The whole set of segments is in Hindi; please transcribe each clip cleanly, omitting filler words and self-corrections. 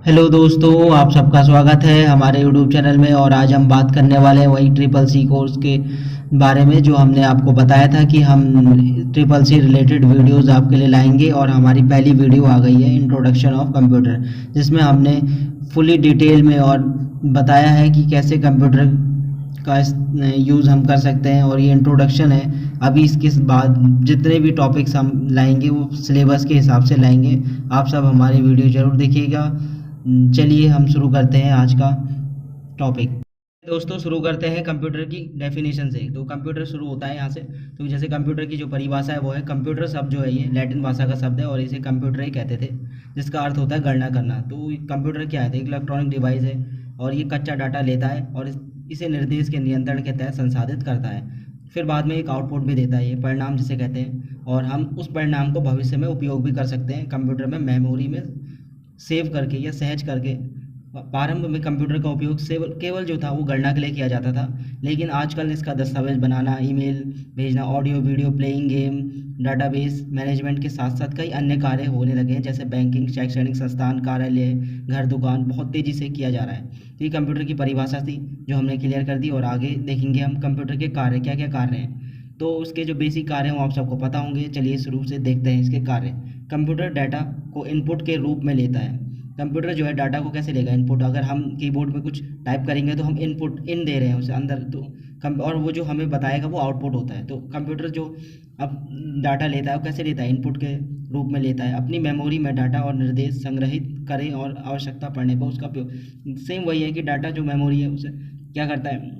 हेलो दोस्तों, आप सबका स्वागत है हमारे यूट्यूब चैनल में। और आज हम बात करने वाले हैं वही ट्रिपल सी कोर्स के बारे में जो हमने आपको बताया था कि हम ट्रिपल सी रिलेटेड वीडियोस आपके लिए लाएंगे। और हमारी पहली वीडियो आ गई है इंट्रोडक्शन ऑफ कंप्यूटर, जिसमें हमने फुली डिटेल में और बताया है कि कैसे कंप्यूटर का यूज़ हम कर सकते हैं। और ये इंट्रोडक्शन है। अभी इसके बाद जितने भी टॉपिक्स हम लाएंगे वो सिलेबस के हिसाब से लाएंगे। आप सब हमारी वीडियो ज़रूर देखिएगा। चलिए हम शुरू करते हैं आज का टॉपिक। दोस्तों, शुरू करते हैं कंप्यूटर की डेफिनेशन से। तो कंप्यूटर शुरू होता है यहाँ से। तो जैसे कंप्यूटर की जो परिभाषा है वो है, कंप्यूटर शब्द जो है ये लैटिन भाषा का शब्द है और इसे कंप्यूटर ही कहते थे, जिसका अर्थ होता है गणना करना। तो कंप्यूटर क्या है? एक इलेक्ट्रॉनिक डिवाइस है और ये कच्चा डाटा लेता है और इसे निर्देश के नियंत्रण के तहत संसाधित करता है। फिर बाद में एक आउटपुट भी देता है, ये परिणाम जिसे कहते हैं। और हम उस परिणाम को भविष्य में उपयोग भी कर सकते हैं कंप्यूटर में, मेमोरी में सेव करके या सहज करके। प्रारंभ में कंप्यूटर का उपयोग केवल जो था वो गणना के लिए किया जाता था, लेकिन आजकल इसका दस्तावेज बनाना, ईमेल भेजना, audio video playing, game, database management के साथ साथ कई अन्य कार्य होने लगे हैं, जैसे बैंकिंग, शैक्षणिक संस्थान, कार्यालय, घर, दुकान, बहुत तेज़ी से किया जा रहा है। तो ये कंप्यूटर की परिभाषा थी जो हमने क्लियर कर दी। और आगे देखेंगे हम कंप्यूटर के कार्य, क्या क्या कार्य हैं। तो उसके जो बेसिक कार्य हैं वो आप सबको पता होंगे। चलिए शुरू से देखते हैं इसके कार्य। कंप्यूटर डाटा को इनपुट के रूप में लेता है। कंप्यूटर जो है डाटा को कैसे लेगा? इनपुट। अगर हम कीबोर्ड में कुछ टाइप करेंगे तो हम इनपुट इन दे रहे हैं उसे अंदर, तो और वो जो हमें बताएगा वो आउटपुट होता है। तो कंप्यूटर जो अब डाटा लेता है वो कैसे लेता है? इनपुट के रूप में लेता है। अपनी मेमोरी में डाटा और निर्देश संग्रहित करें और आवश्यकता पड़ने पर उसका उपयोग। सेम वही है कि डाटा जो मेमोरी है उसे क्या करता है?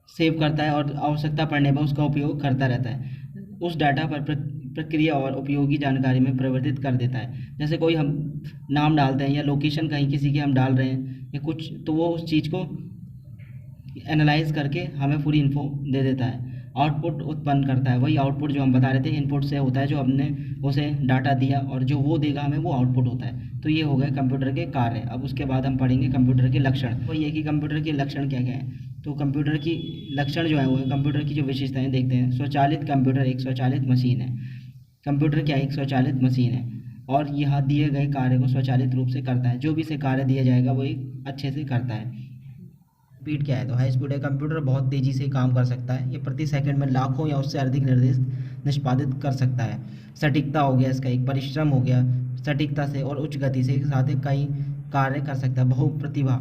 सेव करता है और आवश्यकता पड़ने पर उसका उपयोग करता रहता है। उस डाटा पर प्रक्रिया और उपयोगी जानकारी में परिवर्तित कर देता है। जैसे कोई हम नाम डालते हैं या लोकेशन कहीं किसी की हम डाल रहे हैं या कुछ, तो वो उस चीज़ को एनालाइज करके हमें पूरी इन्फो दे देता है। आउटपुट उत्पन्न करता है। वही आउटपुट जो हम बता रहे थे, इनपुट से होता है जो हमने उसे डाटा दिया और जो वो देगा हमें वो आउटपुट होता है। तो ये हो गए कंप्यूटर के कार्य। अब उसके बाद हम पढ़ेंगे कंप्यूटर के लक्षण। वही है कि कंप्यूटर के लक्षण क्या क्या हैं। तो कंप्यूटर की लक्षण जो है वो है, कंप्यूटर की जो विशेषताएं देखते हैं। स्वचालित कंप्यूटर एक स्वचालित मशीन है। कंप्यूटर क्या है? एक स्वचालित मशीन है और यह दिए गए कार्य को स्वचालित रूप से करता है। जो भी इसे कार्य दिया जाएगा वो एक अच्छे से करता है। स्पीड क्या है? तो हाई स्पीड है। कंप्यूटर बहुत तेज़ी से काम कर सकता है। ये प्रति सेकंड में लाखों या उससे अधिक निर्देश निष्पादित कर सकता है। सटीकता हो गया इसका एक, परिश्रम हो गया, सटीकता से और उच्च गति से एक साथ कई कार्य कर सकता है। बहुप्रतिभा,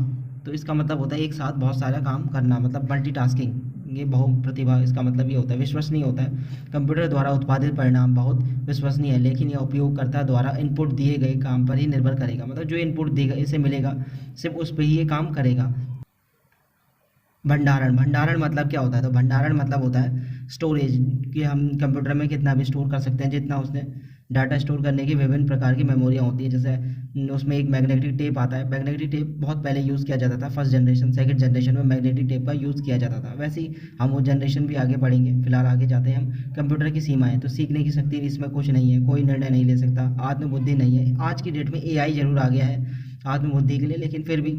तो इसका मतलब होता है एक साथ बहुत सारा काम करना, मतलब मल्टीटास्किंग। ये बहुप्रतिभा इसका मतलब ये होता है। विश्वसनीय होता है। कंप्यूटर द्वारा उत्पादित परिणाम बहुत विश्वसनीय है, लेकिन यह उपयोगकर्ता द्वारा इनपुट दिए गए काम पर ही निर्भर करेगा। मतलब जो इनपुट देगा इसे मिलेगा सिर्फ उस पर ही ये काम करेगा। भंडारण, भंडारण मतलब क्या होता है? तो भंडारण मतलब होता है स्टोरेज, कि हम कंप्यूटर में कितना भी स्टोर कर सकते हैं जितना उसने डाटा स्टोर करने की विभिन्न प्रकार की मेमोरियाँ होती है। जैसे उसमें एक मैग्नेटिक टेप आता है। मैग्नेटिक टेप बहुत पहले यूज़ किया जाता था, फर्स्ट जनरेशन सेकंड जनरेशन में मैग्नेटिक टेप का यूज़ किया जाता था। वैसे ही हम वो जनरेशन भी आगे पढ़ेंगे। फिलहाल आगे जाते हैं हम। कंप्यूटर की सीमाएँ, तो सीखने की शक्ति इसमें कुछ नहीं है, कोई निर्णय नहीं ले सकता, आत्मबुद्धि नहीं है। आज की डेट में एआई जरूर आ गया है आत्मबुद्धि के लिए, लेकिन फिर भी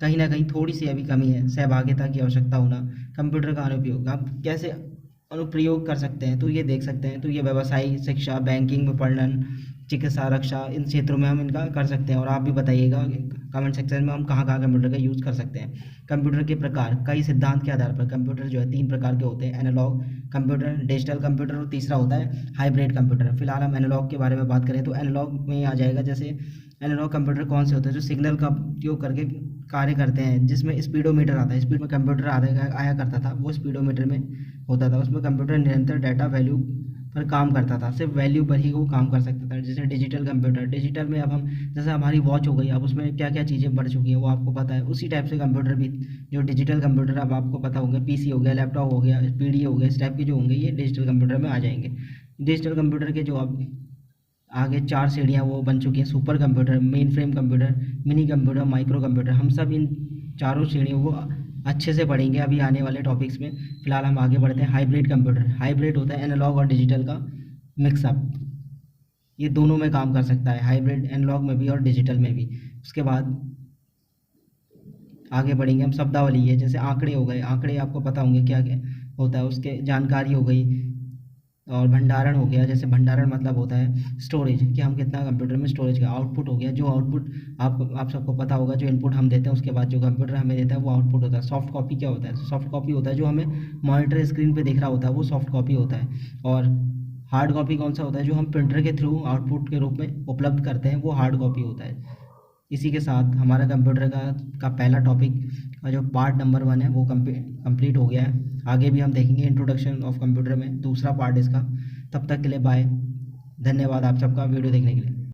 कहीं ना कहीं थोड़ी सी अभी कमी है। सहभागिता की आवश्यकता होना। कंप्यूटर का अनुप्रयोग, आप कैसे अनुप्रयोग कर सकते हैं तो ये देख सकते हैं। तो ये व्यवसाय, शिक्षा, बैंकिंग, विपणन, चिकित्सा, रक्षा, इन क्षेत्रों में हम इनका कर सकते हैं। और आप भी बताइएगा कमेंट सेक्शन में हम कहाँ कहाँ कंप्यूटर का यूज़ कर सकते हैं। कंप्यूटर के प्रकार, कई सिद्धांत के आधार पर कंप्यूटर जो है 3 प्रकार के होते हैं। एनालॉग कंप्यूटर, डिजिटल कंप्यूटर और तीसरा होता है हाइब्रिड कंप्यूटर। फिलहाल हम एनालॉग के बारे में बात करें तो एनालॉग में आ जाएगा। जैसे एनालॉग कंप्यूटर कौन से होते हैं? जो सिग्नल का उपयोग करके कार्य करते हैं, जिसमें स्पीडोमीटर आता है। स्पीड में कंप्यूटर आया करता था, वो स्पीडोमीटर में होता था। उसमें कंप्यूटर निरंतर डाटा वैल्यू पर काम करता था, सिर्फ वैल्यू पर ही वो काम कर सकता था। जैसे डिजिटल कंप्यूटर, डिजिटल में अब हम, जैसे हमारी वॉच हो गई, अब उसमें क्या क्या चीज़ें बढ़ चुकी हैं वो आपको पता है। उसी टाइप से कंप्यूटर भी, जो डिजिटल कंप्यूटर अब आपको पता होंगे, पीसी हो गया, लैपटॉप हो गया, पीडी हो गया, इस टाइप के जो होंगे ये डिजिटल कंप्यूटर में आ जाएंगे। डिजिटल कंप्यूटर के जो अब आगे 4 श्रेणियाँ वो बन चुकी हैं। Super computer, main frame computer, mini computer, micro computer. हम सब इन चारों श्रेणियों को अच्छे से पढ़ेंगे अभी आने वाले टॉपिक्स में। फिलहाल हम आगे बढ़ते हैं। हाइब्रिड कंप्यूटर, हाइब्रिड होता है एनालॉग और डिजिटल का मिक्सअप। ये दोनों में काम कर सकता है, हाइब्रिड एनालॉग में भी और डिजिटल में भी। उसके बाद आगे बढ़ेंगे हम। शब्दावली है, जैसे आंकड़े हो गए, आंकड़े आपको पता होंगे क्या क्या होता है, उसके जानकारी हो गई। और भंडारण हो गया, जैसे भंडारण मतलब होता है स्टोरेज, कि हम कितना कंप्यूटर में स्टोरेज का। आउटपुट हो गया, जो आउटपुट आप सबको पता होगा, जो इनपुट हम देते हैं उसके बाद जो कंप्यूटर हमें देता है वो आउटपुट होता है। सॉफ्ट कॉपी क्या होता है? सॉफ्ट कॉपी होता है जो हमें मॉनिटर स्क्रीन पे दिख रहा होता है, वो सॉफ्ट कॉपी होता है। और हार्ड कॉपी कौन सा होता है? जो हम प्रिंटर के थ्रू आउटपुट के रूप में उपलब्ध करते हैं, वो हार्ड कॉपी होता है। इसी के साथ हमारा कंप्यूटर का पहला टॉपिक का जो पार्ट नंबर 1 है वो कंप्लीट हो गया है। आगे भी हम देखेंगे इंट्रोडक्शन ऑफ कंप्यूटर में दूसरा पार्ट इसका। तब तक के लिए बाय। धन्यवाद आप सबका वीडियो देखने के लिए।